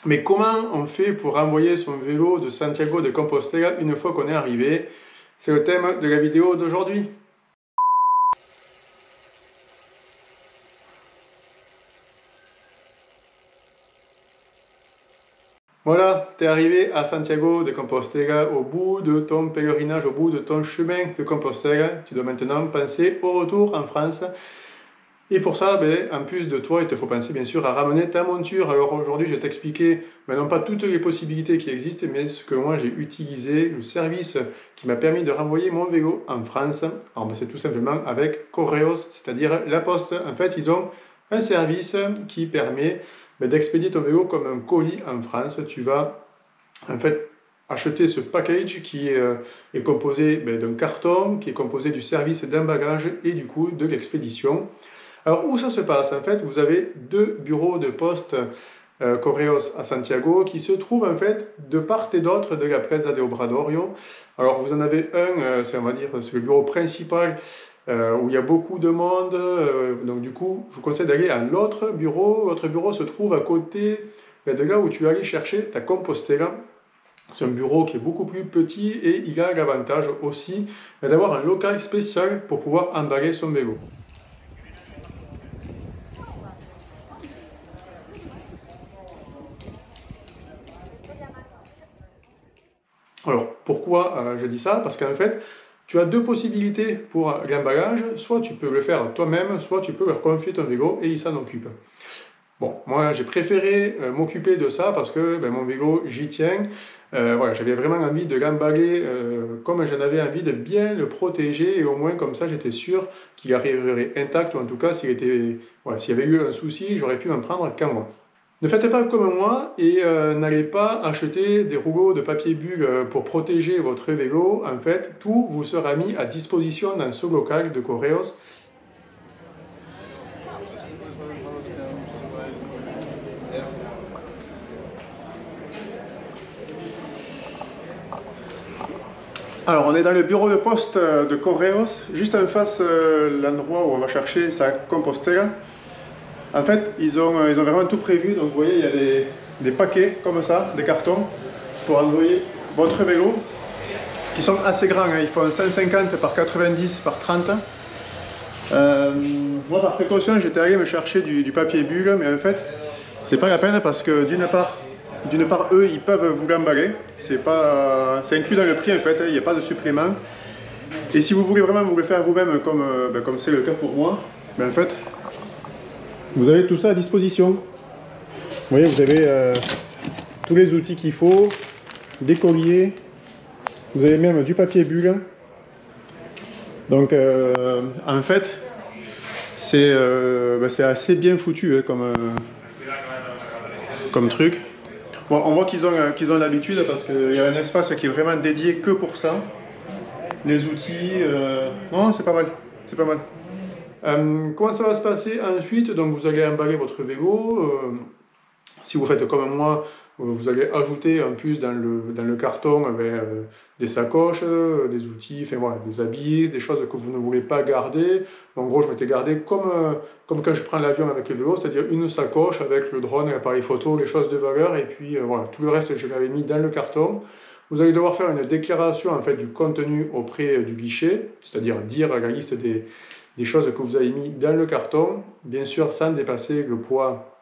Mais comment on fait pour renvoyer son vélo de Santiago de Compostela une fois qu'on est arrivé? C'est le thème de la vidéo d'aujourd'hui. Voilà, t'es arrivé à Santiago de Compostela, au bout de ton pèlerinage, au bout de ton chemin de Compostela. Tu dois maintenant penser au retour en France. Et pour ça, en plus de toi, il te faut penser bien sûr à ramener ta monture. Alors aujourd'hui, je vais t'expliquer, non pas toutes les possibilités qui existent, mais ce que moi j'ai utilisé, le service qui m'a permis de renvoyer mon vélo en France. Alors c'est tout simplement avec Correos, c'est-à-dire la Poste. En fait, ils ont un service qui permet d'expédier ton vélo comme un colis en France. Tu vas en fait acheter ce package qui est composé d'un carton, qui est composé du service d'un bagage et du coup de l'expédition. Alors où ça se passe? En fait, vous avez deux bureaux de poste Correos à Santiago qui se trouvent en fait de part et d'autre de la Plaza de Obradoiro. Alors vous en avez un, c'est on va dire c'est le bureau principal où il y a beaucoup de monde. Donc du coup, je vous conseille d'aller à l'autre bureau. L'autre bureau se trouve à côté de là où tu vas aller chercher ta Compostela. C'est un bureau qui est beaucoup plus petit et il a l'avantage aussi d'avoir un local spécial pour pouvoir emballer son vélo. Alors, pourquoi je dis ça? Parce qu'en fait, tu as deux possibilités pour l'emballage. Soit tu peux le faire toi-même, soit tu peux leur confier ton vélo et ils s'en occupent. Bon, moi j'ai préféré m'occuper de ça parce que mon vélo, j'y tiens. Voilà, j'avais vraiment envie de l'emballer comme j'en avais envie de bien le protéger et au moins comme ça j'étais sûr qu'il arriverait intact ou en tout cas voilà, s'il y avait eu un souci, j'aurais pu m'en prendre qu'à moi. Ne faites pas comme moi et n'allez pas acheter des rouleaux de papier bulle pour protéger votre vélo. En fait, tout vous sera mis à disposition dans ce local de Correos. Alors, on est dans le bureau de poste de Correos, juste en face l'endroit où on va chercher sa Compostela. En fait, ils ont vraiment tout prévu. Donc, vous voyez, il y a des paquets comme ça, des cartons, pour envoyer votre vélo, qui sont assez grands. Hein. Ils font 150 par 90 par 30. Moi, par précaution, j'étais allé me chercher du papier bulle, mais en fait, c'est pas la peine parce que d'une part, eux, ils peuvent vous l'emballer. C'est inclus dans le prix en fait. Il n'y a pas de supplément. Et si vous voulez vraiment vous le faire vous-même, comme c'est le cas pour moi, en fait, vous avez tout ça à disposition. Vous voyez, vous avez tous les outils qu'il faut, des colliers, vous avez même du papier bulle. Donc, en fait, c'est assez bien foutu hein, comme truc. Bon, on voit qu'ils ont l'habitude parce qu'il y a un espace qui est vraiment dédié que pour ça. Les outils, non, c'est pas mal, c'est pas mal. Comment ça va se passer ensuite? Donc vous allez emballer votre vélo. Si vous faites comme moi, vous allez ajouter en plus dans le carton des sacoches, des outils, enfin voilà, des habits, des choses que vous ne voulez pas garder. En gros, je m'étais gardé comme quand je prends l'avion avec le vélo, c'est-à-dire une sacoche avec le drone, l'appareil photo, les choses de valeur, et puis voilà, tout le reste je l'avais mis dans le carton. Vous allez devoir faire une déclaration en fait du contenu auprès du guichet, c'est-à-dire dire la liste des choses que vous avez mis dans le carton, bien sûr sans dépasser le poids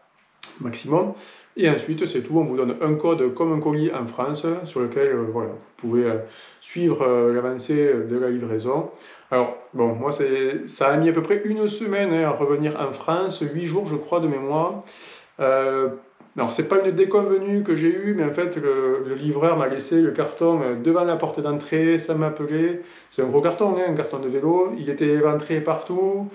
maximum. Et ensuite, c'est tout, on vous donne un code comme un colis en France sur lequel voilà, vous pouvez suivre l'avancée de la livraison. Alors, bon, moi, ça a mis à peu près une semaine à revenir en France, 8 jours, je crois, de mémoire. Alors, c'est pas une déconvenue que j'ai eue, mais en fait, le livreur m'a laissé le carton devant la porte d'entrée, sans m'appeler. C'est un gros carton, hein, un carton de vélo. Il était éventré partout.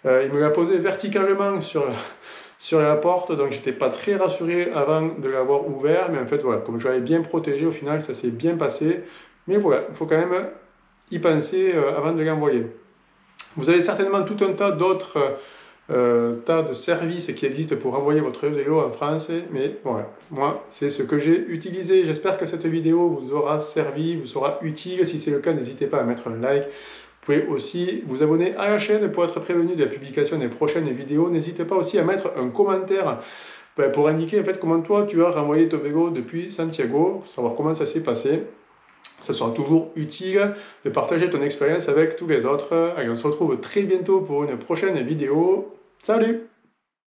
Il me l'a posé verticalement sur la porte, donc j'étais pas très rassuré avant de l'avoir ouvert, mais en fait voilà, comme je l'avais bien protégé, au final ça s'est bien passé, mais voilà, il faut quand même y penser avant de l'envoyer. Vous avez certainement tout un tas d'autres tas de services qui existent pour envoyer votre vélo en France, mais voilà, moi c'est ce que j'ai utilisé. J'espère que cette vidéo vous aura servi, vous sera utile. Si c'est le cas, n'hésitez pas à mettre un like. Vous pouvez aussi vous abonner à la chaîne pour être prévenu de la publication des prochaines vidéos. N'hésitez pas aussi à mettre un commentaire pour indiquer en fait comment toi tu as renvoyé ton vélo depuis Santiago, pour savoir comment ça s'est passé. Ça sera toujours utile de partager ton expérience avec tous les autres. Allez, on se retrouve très bientôt pour une prochaine vidéo. Salut!